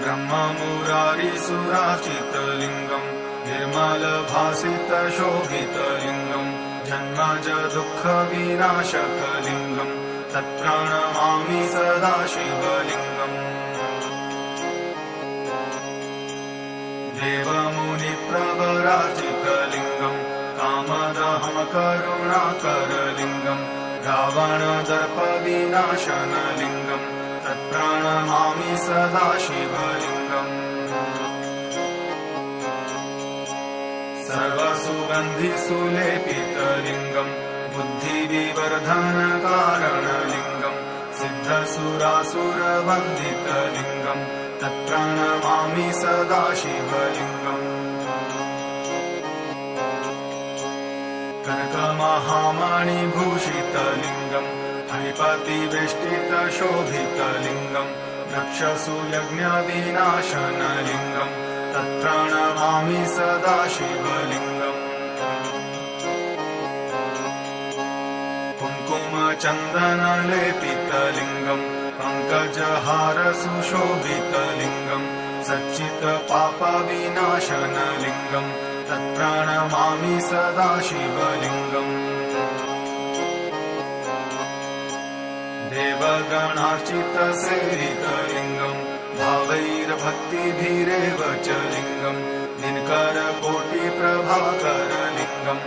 ब्रह्ममुरारिसुरार्चितलिङ्गम् निर्मलभासितशोभितलिङ्गम् जन्मज दुःखविनाशकलिङ्गम् तत्प्रणमामि सदा शिवलिङ्गम् देवमुनिप्रवरार्चितलिङ्गम् कामदहं करुणाकरलिङ्गम् रावणदर्पविनाशनलिङ्गम् तत्प्रणमामि सदा शिवलिङ्गम् सर्वसुगन्धिसुलेपितलिङ्गम् बुद्धिविवर्धनकारणलिङ्गम् सिद्धसुरासुरवन्दितलिङ्गम् तत्प्रणमामि सदा शिवलिङ्गम् कनकमहामणिभूषितलिङ्गम् फणिपतिवेष्टितशोभितलिङ्गम् दक्षसूयज्ञविनाशनलिङ्गम् तत्प्रणमामि सदा शिवलिङ्गम् कुङ्कुमचन्दनलेपितलिङ्गम् पङ्कजहारसुशोभितलिङ्गम् सच्चित्पापविनाशनलिङ्गम् तत्प्रणमामि सदा शिवलिङ्गम् देवगणार्चितसेवितलिङ्गम् भावैर्भक्तिभिरेव च लिङ्गम् दिनकरकोटिप्रभाकरलिङ्गम्